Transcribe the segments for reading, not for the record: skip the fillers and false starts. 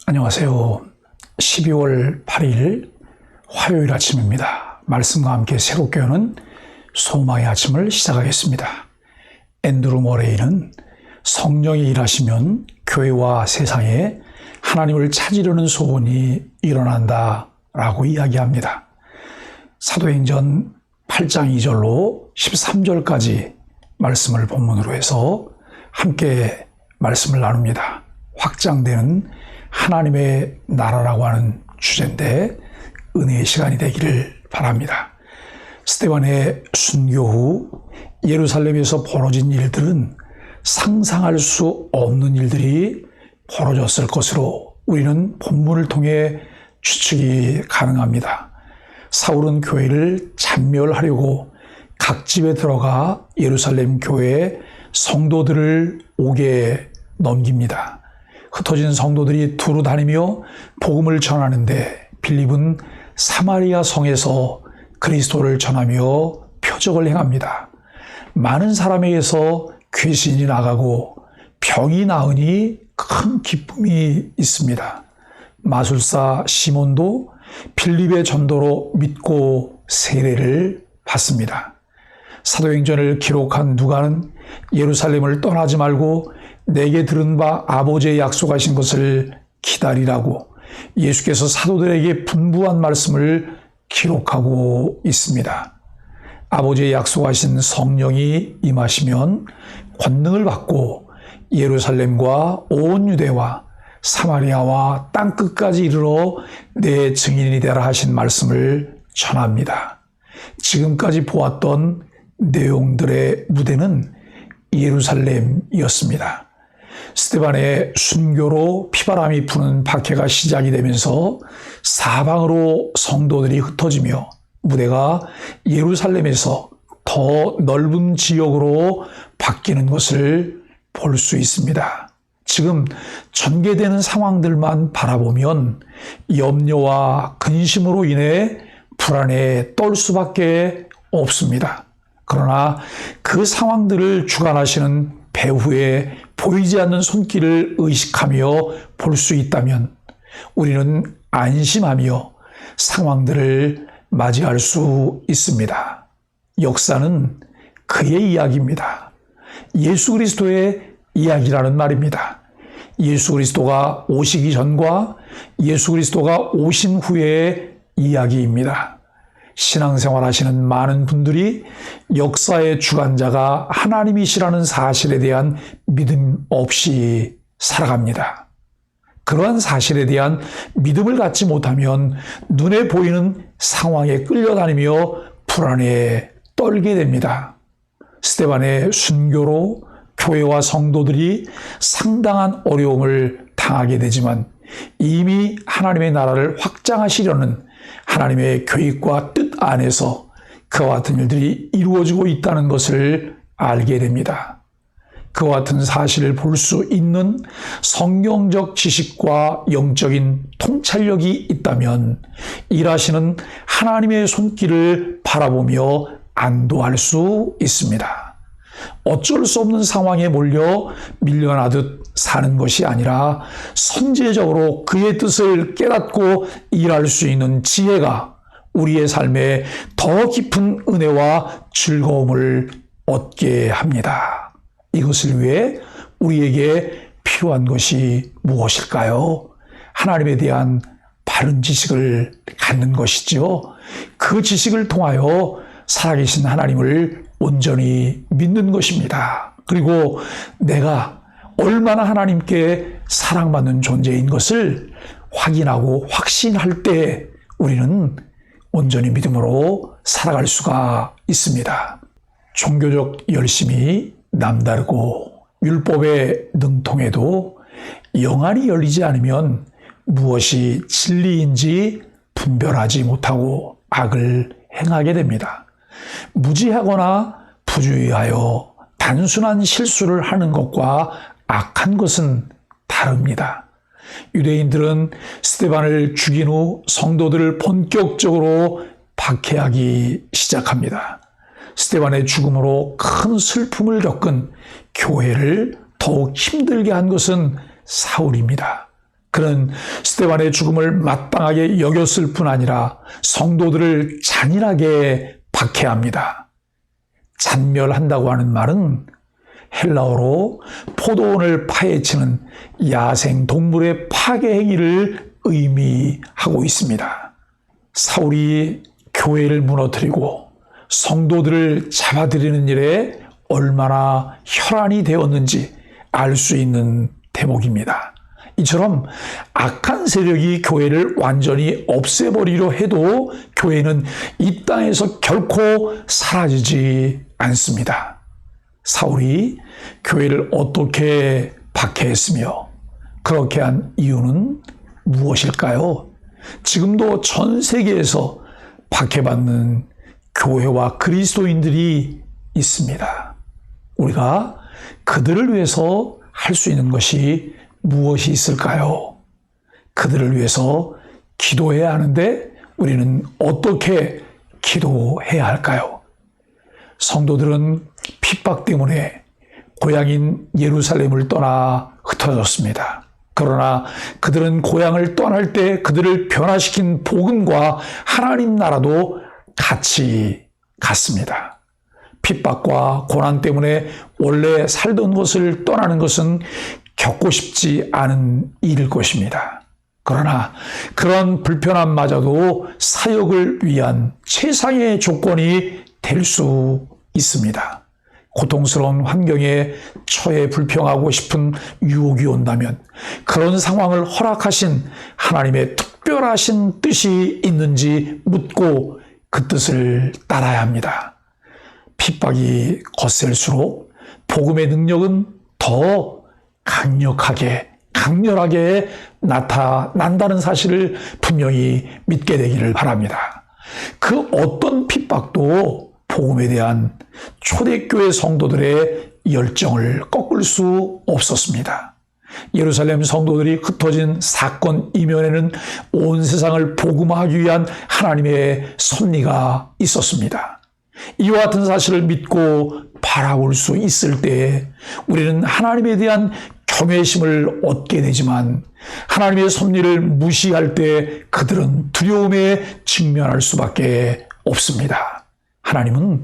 안녕하세요. 12월 8일 화요일 아침입니다. 말씀과 함께 새롭게 여는 소망의 아침을 시작하겠습니다. 앤드루 머레이는 성령이 일하시면 교회와 세상에 하나님을 찾으려는 소원이 일어난다 라고 이야기합니다. 사도행전 8장 2절로 13절까지 말씀을 본문으로 해서 함께 말씀을 나눕니다. 확장되는 하나님의 나라라고 하는 주제인데 은혜의 시간이 되기를 바랍니다. 스데반의 순교 후 예루살렘에서 벌어진 일들은 상상할 수 없는 일들이 벌어졌을 것으로 우리는 본문을 통해 추측이 가능합니다. 사울은 교회를 잔멸하려고 각 집에 들어가 예루살렘 교회의 성도들을 옥에 넘깁니다. 흩어진 성도들이 두루 다니며 복음을 전하는데 빌립은 사마리아 성에서 그리스도를 전하며 표적을 행합니다. 많은 사람에게서 귀신이 나가고 병이 나으니 큰 기쁨이 있습니다. 마술사 시몬도 빌립의 전도로 믿고 세례를 받습니다. 사도행전을 기록한 누가는 예루살렘을 떠나지 말고 내게 들은 바 아버지의 약속하신 것을 기다리라고 예수께서 사도들에게 분부한 말씀을 기록하고 있습니다. 아버지의 약속하신 성령이 임하시면 권능을 받고 예루살렘과 온 유대와 사마리아와 땅끝까지 이르러 내 증인이 되라 하신 말씀을 전합니다. 지금까지 보았던 내용들의 무대는 예루살렘이었습니다. 스데반의 순교로 피바람이 부는 박해가 시작이 되면서 사방으로 성도들이 흩어지며 무대가 예루살렘에서 더 넓은 지역으로 바뀌는 것을 볼 수 있습니다. 지금 전개되는 상황들만 바라보면 염려와 근심으로 인해 불안에 떨 수밖에 없습니다. 그러나 그 상황들을 주관하시는 배후에 보이지 않는 손길을 의식하며 볼 수 있다면 우리는 안심하며 상황들을 맞이할 수 있습니다. 역사는 그의 이야기입니다. 예수 그리스도의 이야기라는 말입니다. 예수 그리스도가 오시기 전과 예수 그리스도가 오신 후의 이야기입니다. 신앙생활 하시는 많은 분들이 역사의 주관자가 하나님이시라는 사실에 대한 믿음 없이 살아갑니다. 그러한 사실에 대한 믿음을 갖지 못하면 눈에 보이는 상황에 끌려다니며 불안에 떨게 됩니다. 스데반의 순교로 교회와 성도들이 상당한 어려움을 당하게 되지만 이미 하나님의 나라를 확장하시려는 하나님의 계획과 뜻 안에서 그와 같은 일들이 이루어지고 있다는 것을 알게 됩니다. 그와 같은 사실을 볼 수 있는 성경적 지식과 영적인 통찰력이 있다면 일하시는 하나님의 손길을 바라보며 안도할 수 있습니다. 어쩔 수 없는 상황에 몰려 밀려나듯 사는 것이 아니라 선제적으로 그의 뜻을 깨닫고 일할 수 있는 지혜가 우리의 삶에 더 깊은 은혜와 즐거움을 얻게 합니다. 이것을 위해 우리에게 필요한 것이 무엇일까요? 하나님에 대한 바른 지식을 갖는 것이지요. 그 지식을 통하여 살아계신 하나님을 온전히 믿는 것입니다. 그리고 내가 얼마나 하나님께 사랑받는 존재인 것을 확인하고 확신할 때 우리는 온전히 믿음으로 살아갈 수가 있습니다. 종교적 열심이 남다르고 율법에 능통해도 영안이 열리지 않으면 무엇이 진리인지 분별하지 못하고 악을 행하게 됩니다. 무지하거나 부주의하여 단순한 실수를 하는 것과 악한 것은 다릅니다. 유대인들은 스데반을 죽인 후 성도들을 본격적으로 박해하기 시작합니다. 스데반의 죽음으로 큰 슬픔을 겪은 교회를 더욱 힘들게 한 것은 사울입니다. 그는 스데반의 죽음을 마땅하게 여겼을 뿐 아니라 성도들을 잔인하게 박해합니다. 잔멸한다고 하는 말은 헬라어로 포도원을 파헤치는 야생 동물의 파괴 행위를 의미하고 있습니다. 사울이 교회를 무너뜨리고 성도들을 잡아들이는 일에 얼마나 혈안이 되었는지 알 수 있는 대목입니다. 이처럼 악한 세력이 교회를 완전히 없애버리려 해도 교회는 이 땅에서 결코 사라지지 않습니다. 사울이 교회를 어떻게 박해했으며 그렇게 한 이유는 무엇일까요? 지금도 전 세계에서 박해받는 교회와 그리스도인들이 있습니다. 우리가 그들을 위해서 할 수 있는 것이 무엇이 있을까요? 그들을 위해서 기도해야 하는데 우리는 어떻게 기도해야 할까요? 성도들은 핍박 때문에 고향인 예루살렘을 떠나 흩어졌습니다. 그러나 그들은 고향을 떠날 때 그들을 변화시킨 복음과 하나님 나라도 같이 갔습니다. 핍박과 고난 때문에 원래 살던 곳을 떠나는 것은 겪고 싶지 않은 일일 것입니다. 그러나 그런 불편함마저도 사역을 위한 최상의 조건이 될 수 있습니다. 고통스러운 환경에 처해 불평하고 싶은 유혹이 온다면 그런 상황을 허락하신 하나님의 특별하신 뜻이 있는지 묻고 그 뜻을 따라야 합니다. 핍박이 거셀수록 복음의 능력은 더 강력하게, 강렬하게 나타난다는 사실을 분명히 믿게 되기를 바랍니다. 그 어떤 핍박도 복음에 대한 초대교회 성도들의 열정을 꺾을 수 없었습니다. 예루살렘 성도들이 흩어진 사건 이면에는 온 세상을 복음화하기 위한 하나님의 섭리가 있었습니다. 이와 같은 사실을 믿고 바라볼 수 있을 때 우리는 하나님에 대한 경외심을 얻게 되지만 하나님의 섭리를 무시할 때 그들은 두려움에 직면할 수밖에 없습니다. 하나님은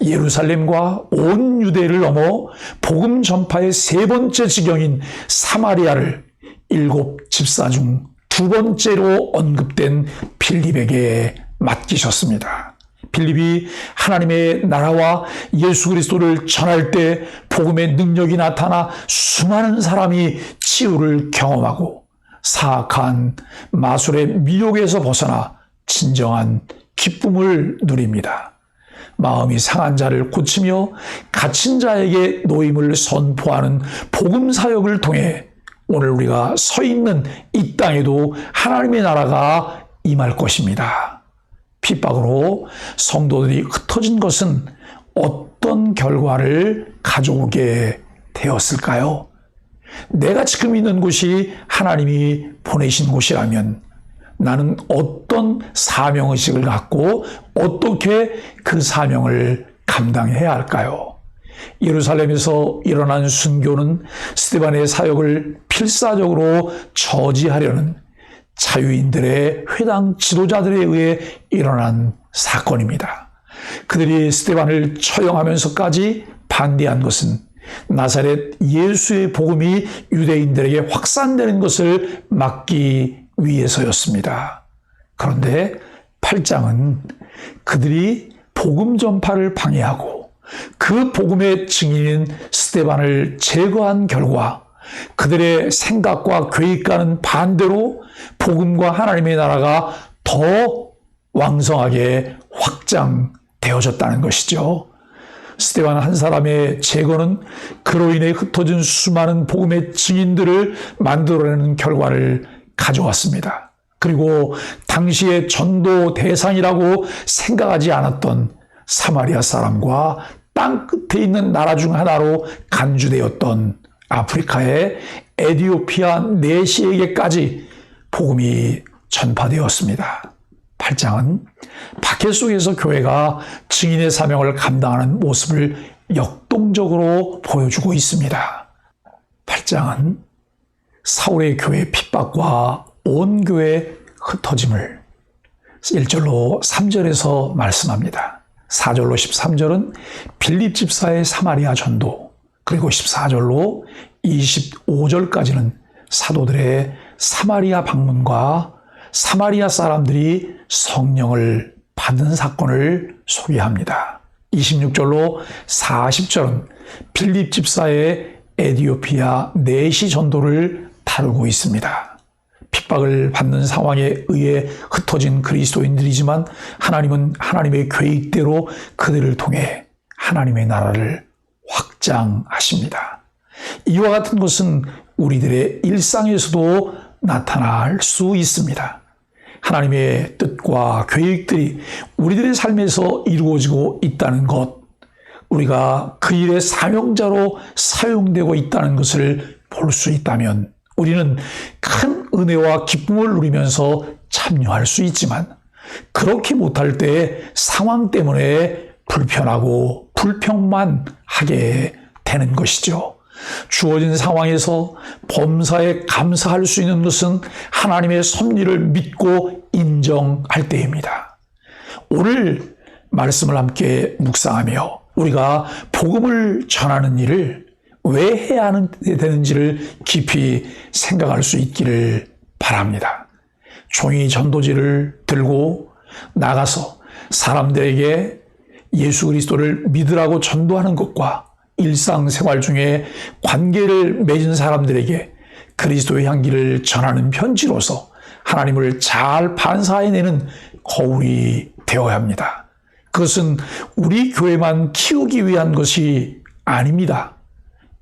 예루살렘과 온 유대를 넘어 복음 전파의 세 번째 지경인 사마리아를 7 집사 중 두 번째로 언급된 빌립에게 맡기셨습니다. 빌립이 하나님의 나라와 예수 그리스도를 전할 때 복음의 능력이 나타나 수많은 사람이 치유를 경험하고 사악한 마술의 미혹에서 벗어나 진정한 기쁨을 누립니다. 마음이 상한 자를 고치며 갇힌 자에게 노임을 선포하는 복음 사역을 통해 오늘 우리가 서 있는 이 땅에도 하나님의 나라가 임할 것입니다. 핍박으로 성도들이 흩어진 것은 어떤 결과를 가져오게 되었을까요? 내가 지금 있는 곳이 하나님이 보내신 곳이라면 나는 어떤 사명의식을 갖고 어떻게 그 사명을 감당해야 할까요? 예루살렘에서 일어난 순교는 스데반의 사역을 필사적으로 저지하려는 자유인들의 회당 지도자들에 의해 일어난 사건입니다. 그들이 스데반을 처형하면서까지 반대한 것은 나사렛 예수의 복음이 유대인들에게 확산되는 것을 막기 위해서였습니다. 그런데 8장은 그들이 복음 전파를 방해하고 그 복음의 증인인 스데반을 제거한 결과 그들의 생각과 계획과는 반대로 복음과 하나님의 나라가 더 왕성하게 확장되어졌다는 것이죠. 스데반 한 사람의 제거는 그로 인해 흩어진 수많은 복음의 증인들을 만들어내는 결과를 가져왔습니다. 그리고 당시의 전도 대상이라고 생각하지 않았던 사마리아 사람과 땅 끝에 있는 나라 중 하나로 간주되었던 아프리카의 에티오피아 내시에게까지 복음이 전파되었습니다. 8장은 박해 속에서 교회가 증인의 사명을 감당하는 모습을 역동적으로 보여주고 있습니다. 8장은 사울의 교회 핍박과 온 교회 흩어짐을 1절로 3절에서 말씀합니다. 4절로 13절은 빌립 집사의 사마리아 전도, 그리고 14절로 25절까지는 사도들의 사마리아 방문과 사마리아 사람들이 성령을 받은 사건을 소개합니다. 26절로 40절은 빌립 집사의 에디오피아 내시 전도를 다루고 있습니다. 핍박을 받는 상황에 의해 흩어진 그리스도인들이지만 하나님은 하나님의 계획대로 그들을 통해 하나님의 나라를 확장하십니다. 이와 같은 것은 우리들의 일상에서도 나타날 수 있습니다. 하나님의 뜻과 계획들이 우리들의 삶에서 이루어지고 있다는 것, 우리가 그 일의 사명자로 사용되고 있다는 것을 볼 수 있다면 우리는 큰 은혜와 기쁨을 누리면서 참여할 수 있지만, 그렇게 못할 때 상황 때문에 불편하고 불평만 하게 되는 것이죠. 주어진 상황에서 범사에 감사할 수 있는 것은 하나님의 섭리를 믿고 인정할 때입니다. 오늘 말씀을 함께 묵상하며 우리가 복음을 전하는 일을 왜 해야 되는지를 깊이 생각할 수 있기를 바랍니다. 종이 전도지를 들고 나가서 사람들에게 예수 그리스도를 믿으라고 전도하는 것과 일상생활 중에 관계를 맺은 사람들에게 그리스도의 향기를 전하는 편지로서 하나님을 잘 반사해내는 거울이 되어야 합니다. 그것은 우리 교회만 키우기 위한 것이 아닙니다.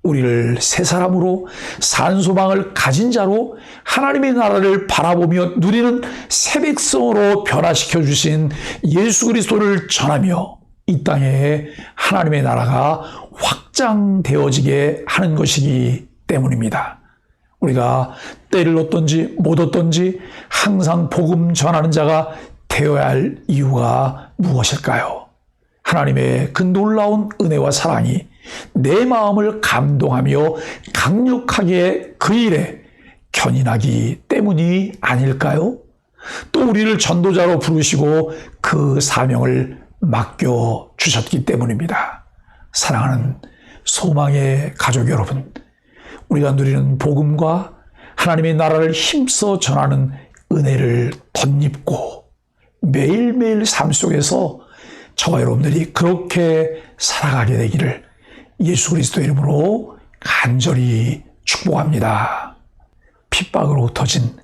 우리를 새 사람으로 산 소망을 가진 자로 하나님의 나라를 바라보며 누리는 새 백성으로 변화시켜 주신 예수 그리스도를 전하며 이 땅에 하나님의 나라가 확장되어지게 하는 것이기 때문입니다. 우리가 때를 얻든지 못 얻든지 항상 복음 전하는 자가 되어야 할 이유가 무엇일까요? 하나님의 그 놀라운 은혜와 사랑이 내 마음을 감동하며 강력하게 그 일에 견인하기 때문이 아닐까요? 또 우리를 전도자로 부르시고 그 사명을 맡겨주셨기 때문입니다. 사랑하는 소망의 가족 여러분, 우리가 누리는 복음과 하나님의 나라를 힘써 전하는 은혜를 덧입고 매일매일 삶 속에서 저와 여러분들이 그렇게 살아가게 되기를 예수 그리스도의 이름으로 간절히 축복합니다. 핍박으로 흩어진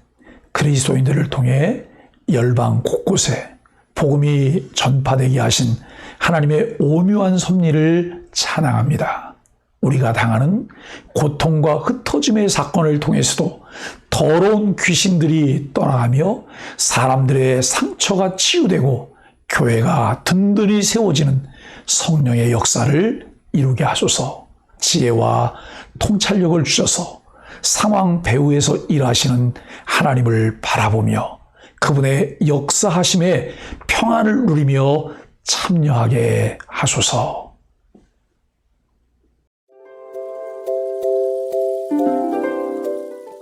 그리스도인들을 통해 열방 곳곳에 복음이 전파되게 하신 하나님의 오묘한 섭리를 찬양합니다. 우리가 당하는 고통과 흩어짐의 사건을 통해서도 더러운 귀신들이 떠나가며 사람들의 상처가 치유되고 교회가 든든히 세워지는 성령의 역사를 이루게 하소서. 지혜와 통찰력을 주셔서 상황 배후에서 일하시는 하나님을 바라보며 그분의 역사하심에 평안을 누리며 참여하게 하소서.